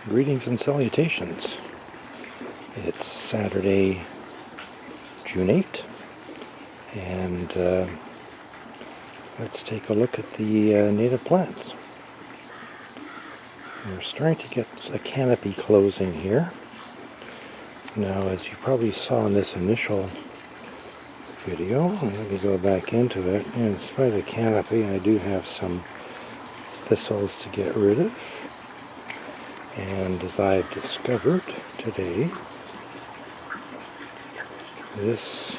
Greetings and salutations. It's Saturday, June 8th, and let's take a look at the native plants. We're starting to get a canopy closing here. Now, as you probably saw in this initial video, let me go back into it. In spite of the canopy, I do have some thistles to get rid of. And as I've discovered today, this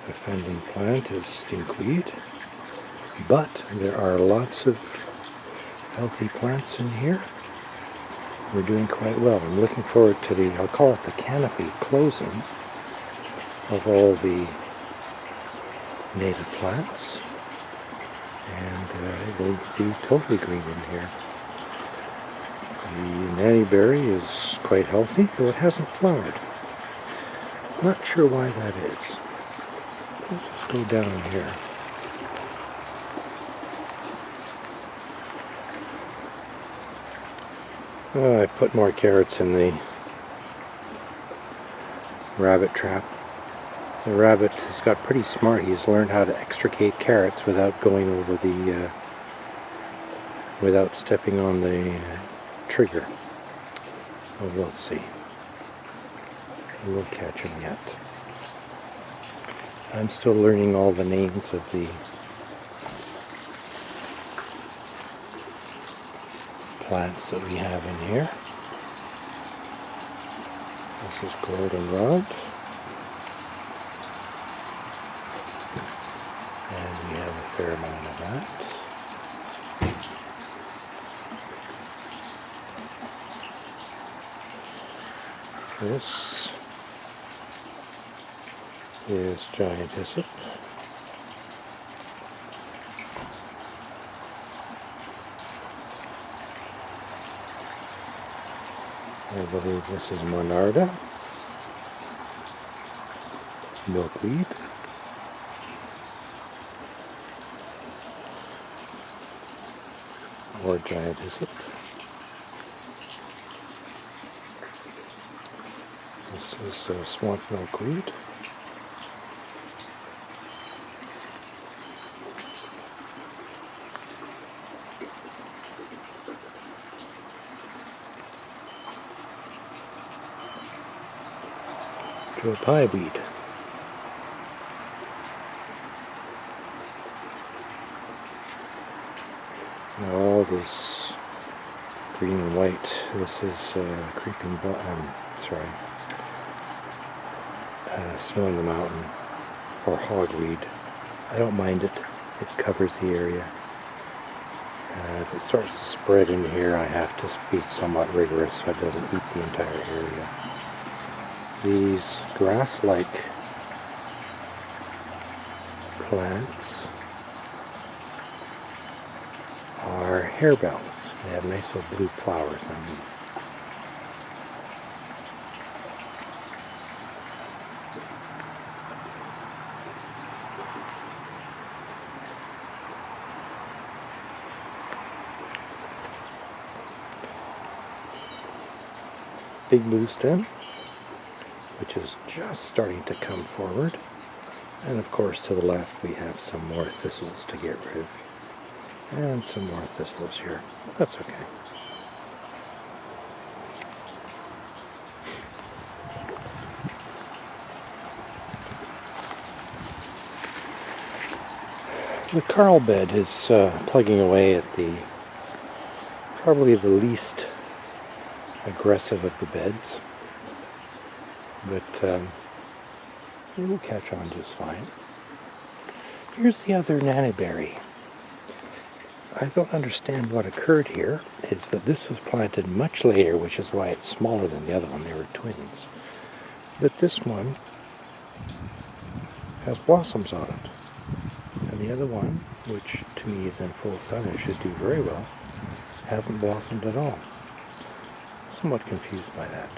offending plant is stinkweed, but there are lots of healthy plants in here. We're doing quite well. I'm looking forward to the, I'll call it the canopy closing of all the native plants, and it will be totally green in here. The nannyberry is quite healthy, though it hasn't flowered. Not sure why that is. Let's just go down here. I put more carrots in the rabbit trap. The rabbit has got pretty smart. He's learned how to extricate carrots without going over the, without stepping on the trigger. Well, we'll see. We'll catch him yet. I'm still learning all the names of the plants that we have in here. This is goldenrod. And we have a fair amount of that. This is giant hyssop. I believe this is monarda, milkweed, or giant hyssop. This is swamp milkweed. Joe Pye weed. Now all this green and white, this is creeping, snow in the mountain, or hogweed. I don't mind it. It covers the area. As it starts to spread in here, I have to be somewhat rigorous so it doesn't eat the entire area. These grass-like plants are harebells. They have nice little blue flowers underneath. Big blue stem, which is just starting to come forward. And of course to the left we have some more thistles to get rid of. And some more thistles here. That's okay. The carl bed is plugging away at the probably the least aggressive of the beds, but it will catch on just fine. Here's the other nannyberry. I don't understand what occurred here. Is that this was planted much later, which is why it's smaller than the other one. They were twins. But this one has blossoms on it. And the other one, which to me is in full sun and should do very well, hasn't blossomed at all. Somewhat confused by that.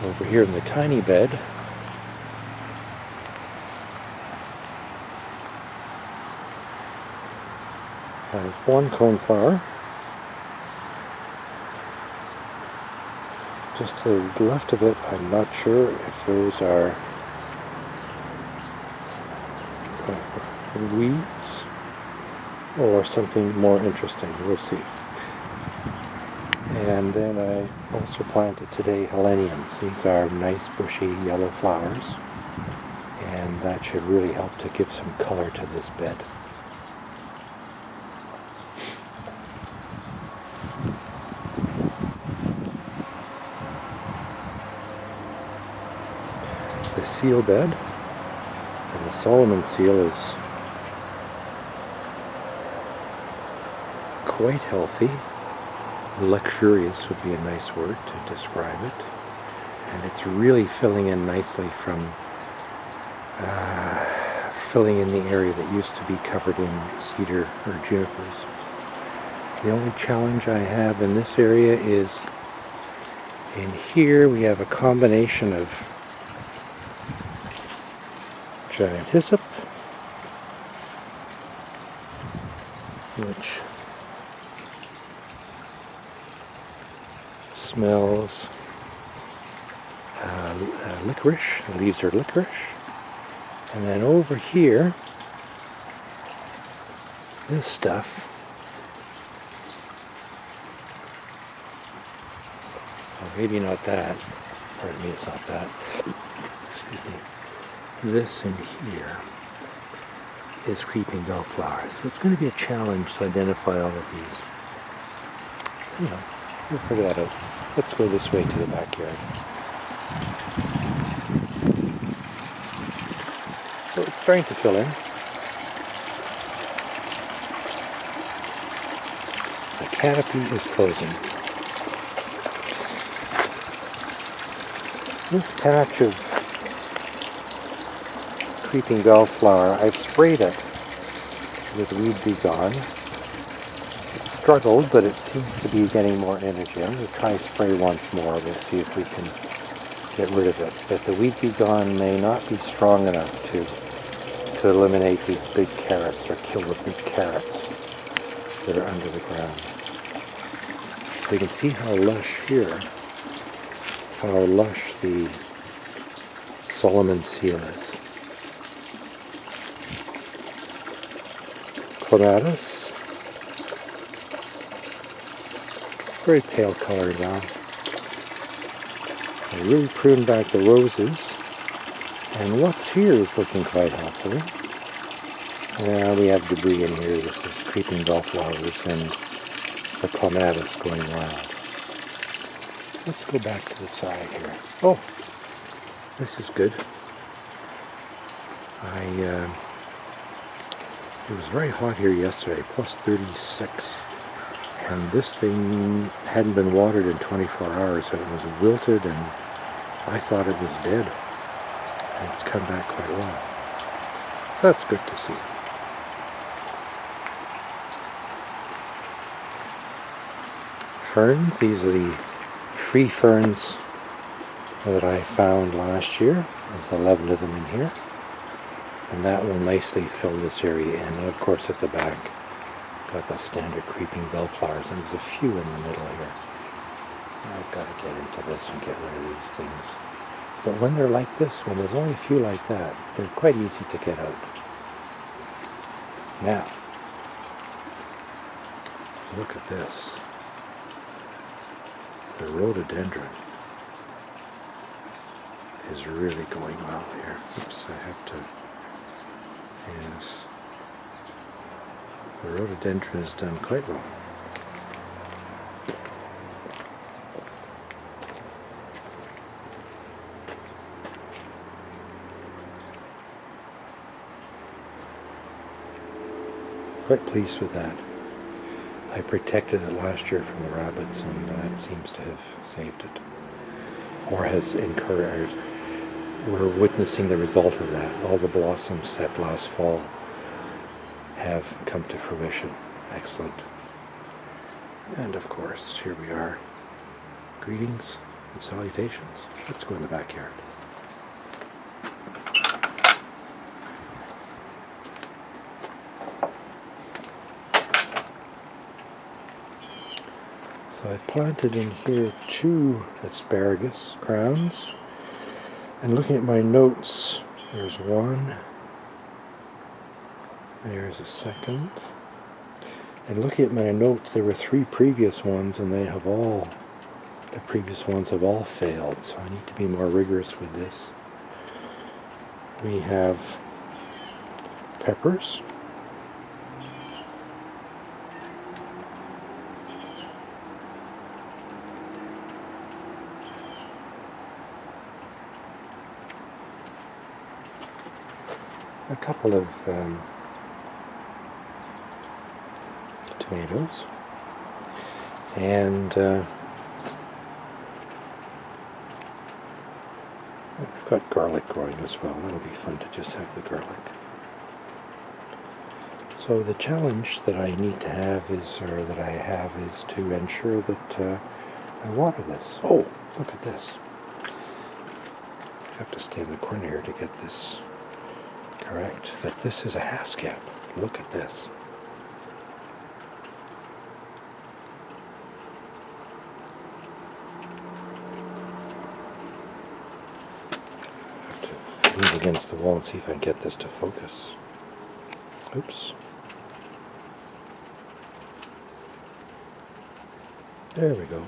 Over here in the tiny bed, I have one coneflower. Just to the left of it, I'm not sure if those are weeds or something more interesting. We'll see. And then I also planted today heleniums. These are nice bushy yellow flowers, and that should really help to give some color to this bed. The seal bed, and the Solomon seal is quite healthy. Luxurious would be a nice word to describe it. And it's really filling in nicely from filling in the area that used to be covered in cedar or junipers. The only challenge I have in this area is in here we have a combination of giant hyssop, which smells licorice. The leaves are licorice. And then over here, this stuff, well, maybe not that, pardon me, it's not that, excuse me. This in here is creeping bellflowers. So it's going to be a challenge to identify all of these. You know, we'll figure that out. Let's go this way to the backyard. So it's starting to fill in. The canopy is closing. This patch of creeping bellflower, I've sprayed it with Weed Be Gone. It struggled, but it seems to be getting more energy. I'm going to try spray once more. We'll see if we can get rid of it. But the Weed Be Gone may not be strong enough to eliminate these big carrots or kill the big carrots that are under the ground. So you can see how lush here, how lush the Solomon seal is. Clematis, very pale color now. I really pruned back the roses, and what's here is looking quite healthy. Now we have debris in here. This is creeping bellflowers and the clematis going wild. Let's go back to the side here. Oh, this is good. It was very hot here yesterday, plus 36, and this thing hadn't been watered in 24 hours, and it was wilted, and I thought it was dead, and it's come back quite well. So that's good to see. Ferns, these are the free ferns that I found last year. There's 11 of them in here. And that will nicely fill this area in. And of course at the back, got the standard creeping bellflowers, and there's a few in the middle here. I've got to get into this and get rid of these things. But when they're like this, when there's only a few like that, they're quite easy to get out. Now, look at this. The rhododendron is really going well here. Oops, I have to... Yes. The rhododendron has done quite well. Quite pleased with that. I protected it last year from the rabbits, and that seems to have saved it. Or has encouraged. We're witnessing the result of that. All the blossoms set last fall have come to fruition. Excellent. And of course, here we are. Greetings and salutations. Let's go in the backyard. So I've planted in here 2 asparagus crowns, and looking at my notes, there's 1, there's a second, and looking at my notes there were 3 previous ones, and the previous ones have all failed, so I need to be more rigorous with this. We have peppers, a couple of tomatoes, and we've got garlic growing as well. That'll be fun to just have the garlic. So the challenge that I need to have is, or that I have, is to ensure that I water this. Oh, look at this. I have to stay in the corner here to get this correct. That this is a haskap. Look at this. Lean against the wall and see if I can get this to focus. Oops. There we go.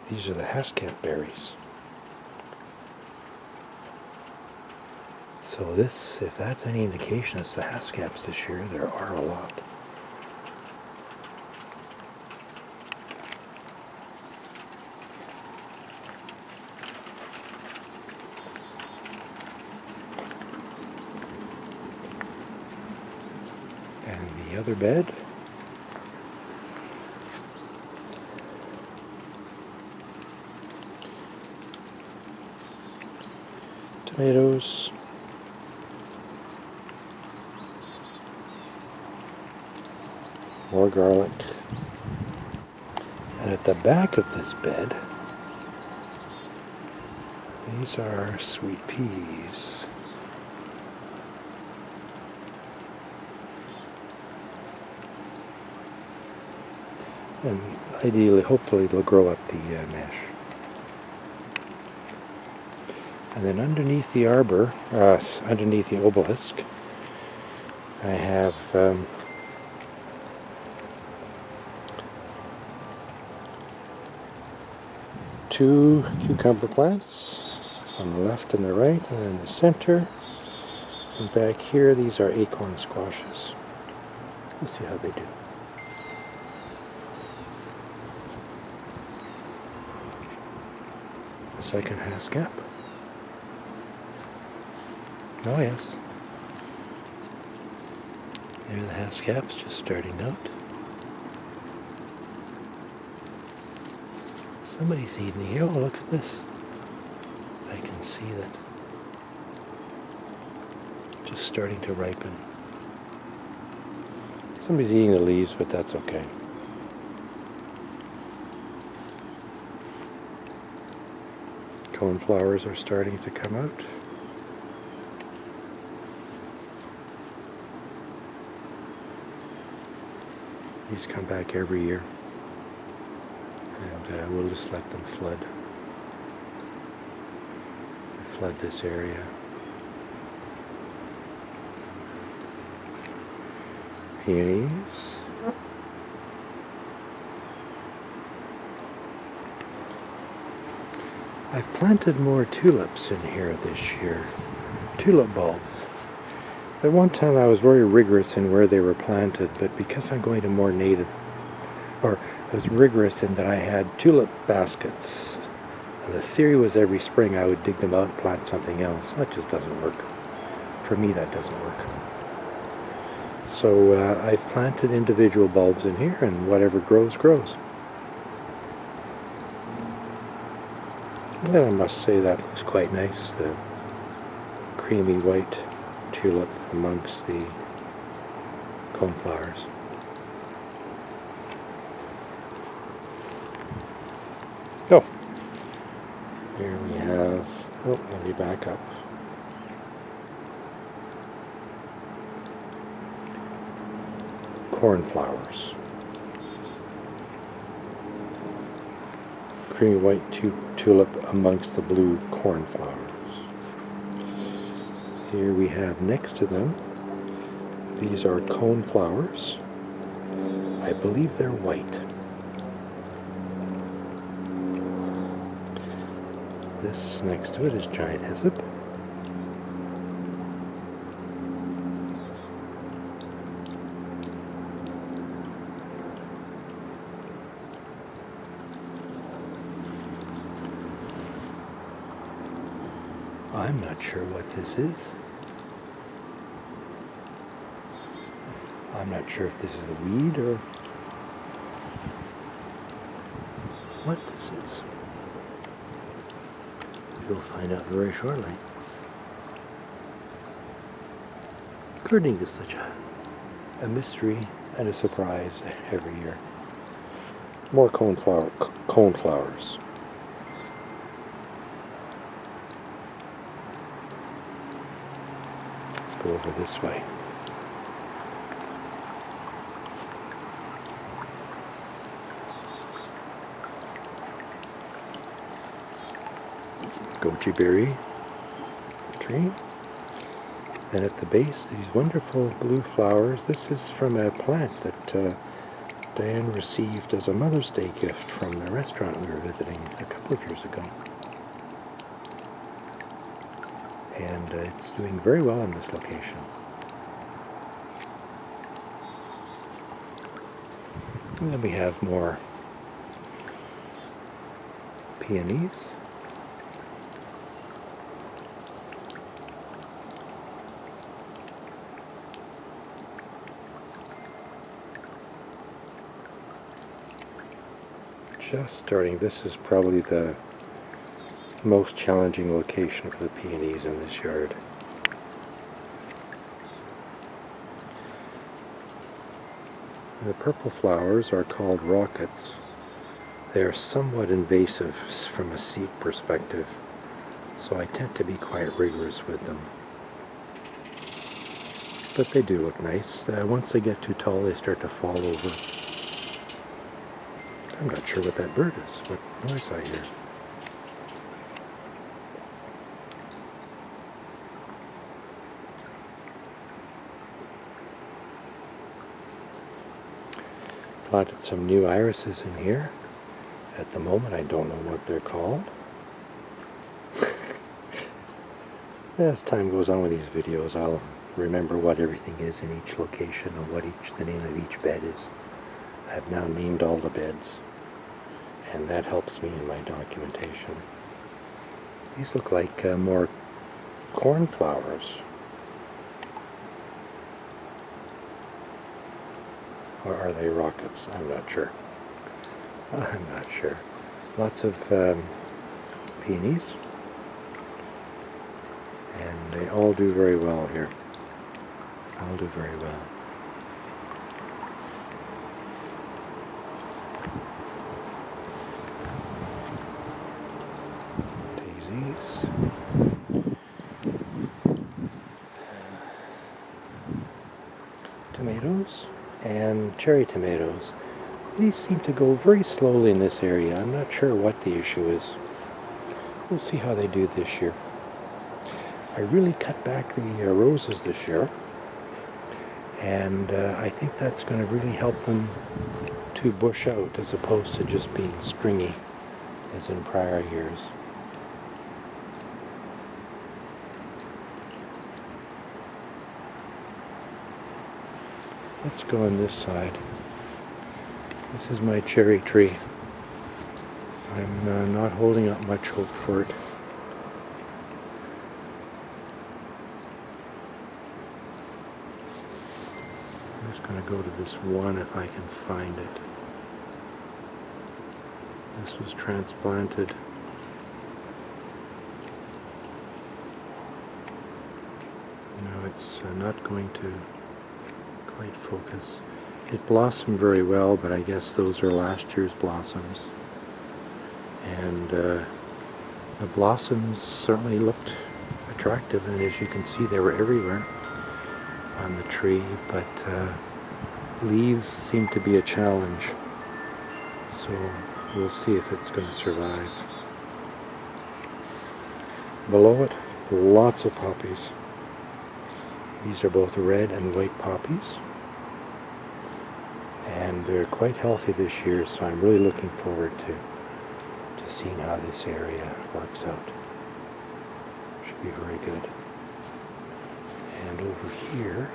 These are the haskap berries. So this, if that's any indication, it's the haskaps this year. There are a lot. And the other bed, tomatoes, more garlic, and at the back of this bed, these are sweet peas. And ideally, hopefully, they'll grow up the mesh. And then underneath the arbor, underneath the obelisk, I have two cucumber plants on the left and the right, and in the center. And back here, these are acorn squashes. Let's see how they do. The second haskap. Oh yes. There are the haskaps just starting out. Somebody's eating here. Oh, look at this. I can see that. Just starting to ripen. Somebody's eating the leaves, but that's okay. Coneflowers are starting to come out. These come back every year, and we'll just let them flood this area. Peonies. I've planted more tulips in here this year, tulip bulbs. At one time I was very rigorous in where they were planted, but because I'm going to more native, or I was rigorous in that I had tulip baskets. And the theory was every spring I would dig them out and plant something else. That just doesn't work. For me, that doesn't work. So I've planted individual bulbs in here, and whatever grows, grows. And I must say that looks quite nice, the creamy white tulip amongst the coneflowers. Oh, here we have, oh, let me back up. Cornflowers. creamy white tulip amongst the blue cornflowers. Here we have next to them, these are coneflowers. I believe they're white. This next to it is giant hyssop. I'm not sure what this is. I'm not sure if this is a weed or what this is. You'll find out very shortly. Gardening is such a mystery and a surprise every year. More coneflowers. Let's go over this way. Goji berry tree, and at the base these wonderful blue flowers. This is from a plant that Diane received as a Mother's Day gift from the restaurant we were visiting a couple of years ago, and it's doing very well in this location. And then we have more peonies. Just starting. This is probably the most challenging location for the peonies in this yard. The purple flowers are called rockets. They are somewhat invasive from a seed perspective, so I tend to be quite rigorous with them. But they do look nice. Once they get too tall, they start to fall over. I'm not sure what that bird is. What noise I hear? Planted some new irises in here. At the moment, I don't know what they're called. As time goes on with these videos, I'll remember what everything is in each location and what the name of each bed is. I've now named all the beds, and that helps me in my documentation. These look like more cornflowers. Or are they rockets? I'm not sure. I'm not sure. Lots of peonies. And they all do very well here. All do very well. Tomatoes and cherry tomatoes. These seem to go very slowly in this area. I'm not sure what the issue is. We'll see how they do this year. I really cut back the roses this year, and I think that's going to really help them to bush out as opposed to just being stringy as in prior years. Let's go on this side. This is my cherry tree. I'm not holding up much hope for it. I'm just going to go to this one if I can find it. This was transplanted. No, it's not going to quite focus. It blossomed very well, but I guess those are last year's blossoms. And the blossoms certainly looked attractive, and as you can see, they were everywhere on the tree, but leaves seem to be a challenge. So We'll see if it's going to survive. Below it, lots of poppies. These are both red and white poppies. And they're quite healthy this year, so I'm really looking forward to seeing how this area works out. Should be very good. And over here,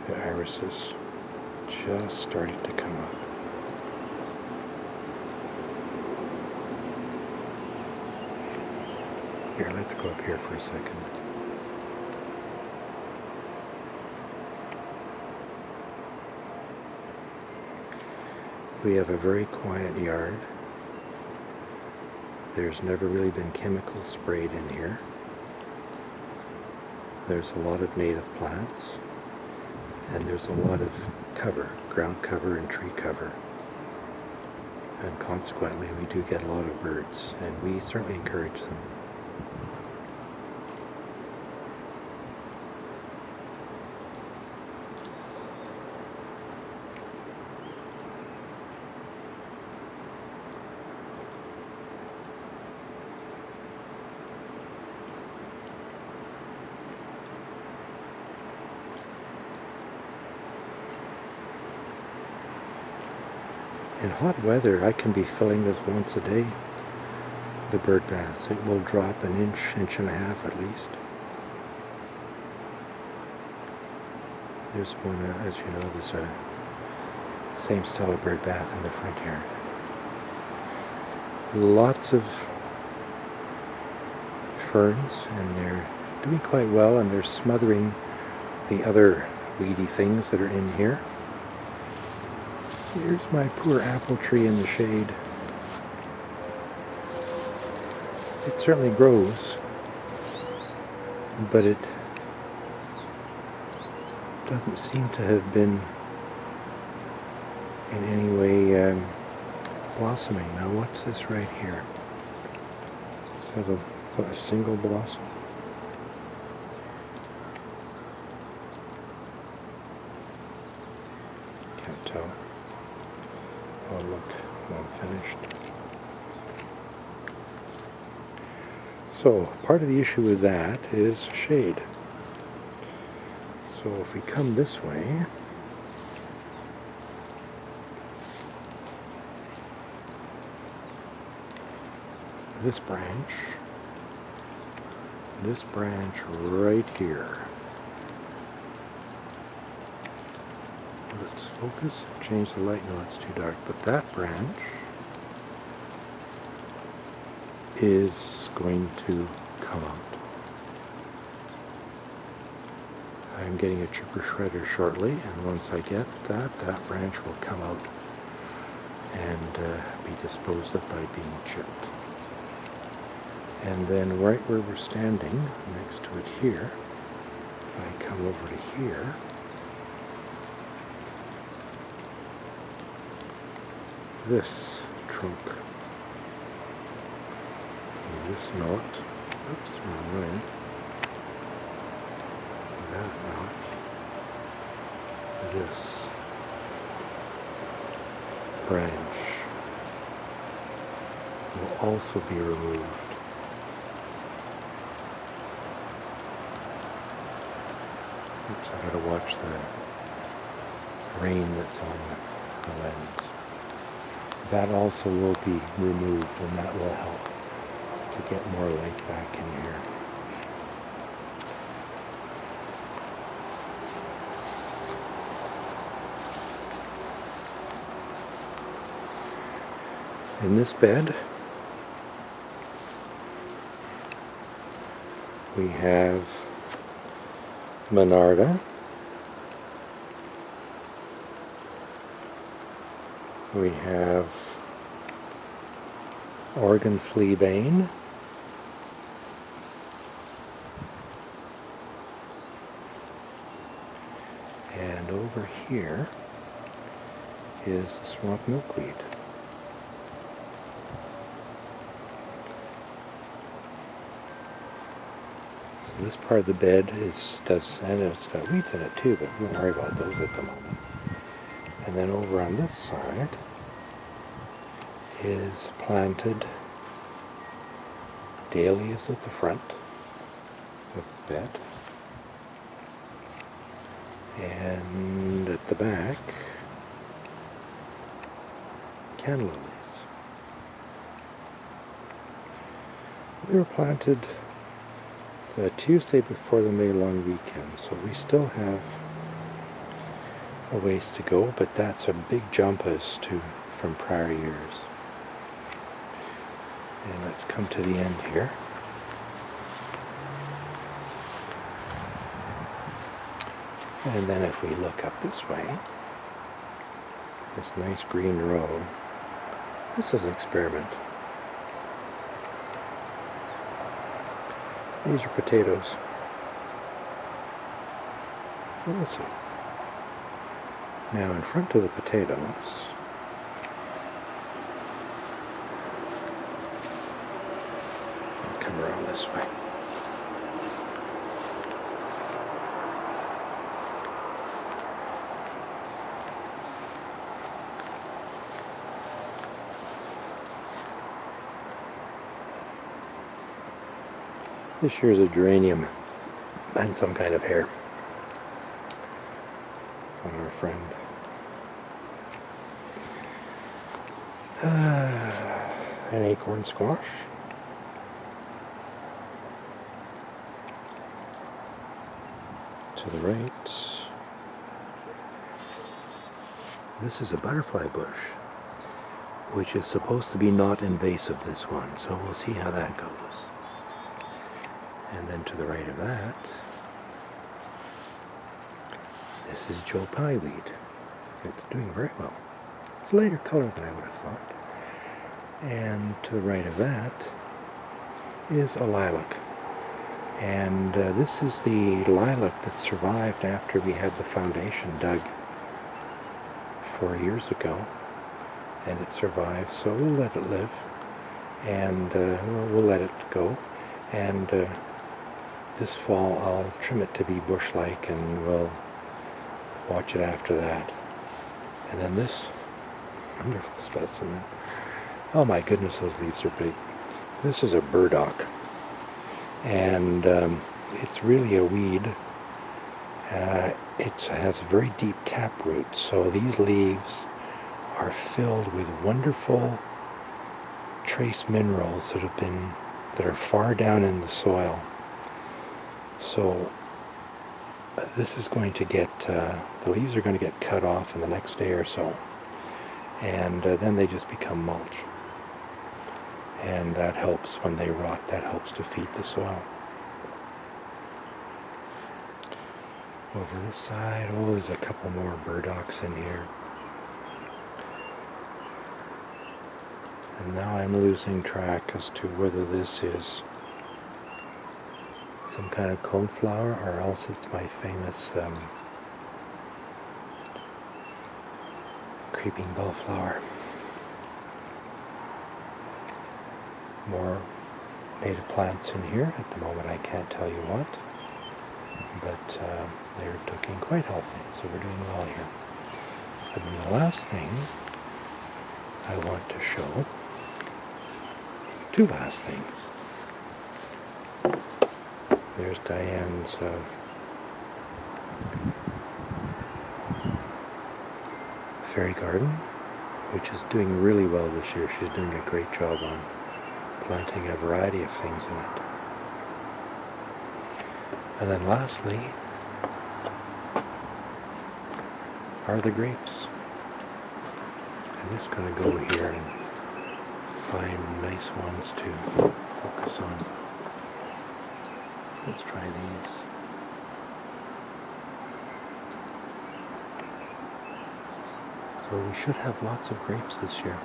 the irises just starting to come up. Here, let's go up here for a second. We have a very quiet yard. There's never really been chemicals sprayed in here. There's a lot of native plants, and there's a lot of cover, ground cover and tree cover. And consequently, we do get a lot of birds, and we certainly encourage them. In hot weather, I can be filling this once a day, the bird baths. It will drop an inch, inch and a half at least. There's one, as you know, there's a same style of bird bath in the front yard. Lots of ferns, and they're doing quite well, and they're smothering the other weedy things that are in here. Here's my poor apple tree in the shade. It certainly grows, but it doesn't seem to have been in any way blossoming. Now what's this right here? Is that a single blossom? Can't tell. Oh look, one finished. So part of the issue with that is shade. So if we come this way, this branch right here. Let's focus, change the light. No, it's too dark. But that branch is going to come out. I'm getting a chipper shredder shortly, and once I get that, that branch will come out and be disposed of by being chipped. And then right where we're standing, next to it here, if I come over to here, this trunk, this knot, oops, wrong way, that knot, this branch will also be removed. Oops, I gotta watch the rain that's on the lens. That also will be removed, and that will help to get more light back in here. In this bed, we have Monarda, we have Oregon fleabane, and over here is swamp milkweed. So this part of the bed and it's got weeds in it too, but we won't worry about those at the moment. And then over on this side is planted dahlias at the front of the bed. And at the back, candle lilies. They were planted the Tuesday before the May long weekend, so we still have a ways to go, but that's a big jump as to from prior years. And let's come to the end here. And then if we look up this way, this nice green row, this is an experiment. These are potatoes. We'll see. Now in front of the potatoes, I'll come around this way. This year's a geranium and some kind of hair on our friend. An acorn squash. To the right. This is a butterfly bush, which is supposed to be not invasive, this one, so we'll see how that goes. And then to the right of that, this is Joe Pye weed. It's doing very well. It's a lighter color than I would have thought. And to the right of that is a lilac. And this is the lilac that survived after we had the foundation dug 4 years ago. And it survived, so we'll let it live. And we'll let it go. And this fall I'll trim it to be bush-like, and we'll watch it after that. And then this wonderful specimen. Oh my goodness, those leaves are big. This is a burdock, and it's really a weed. It has very deep taproot, so these leaves are filled with wonderful trace minerals that are far down in the soil. So this is going to get, the leaves are going to get cut off in the next day or so, and then they just become mulch. And that helps when they rot, that helps to feed the soil. Over this side, oh, there's a couple more burdocks in here. And now I'm losing track as to whether this is some kind of coneflower, or else it's my famous creeping bellflower. More native plants in here. At the moment I can't tell you what, but they're looking quite healthy, so we're doing well here. And then the last thing I want to show, two last things. There's Diane's fairy garden, which is doing really well this year. She's doing a great job on planting a variety of things in it. And then lastly are the grapes. I'm just going to go here and find nice ones to focus on. Let's try these. So we should have lots of grapes this year.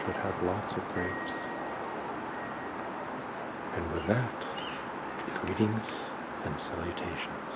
Should have lots of grapes. And with that, greetings and salutations.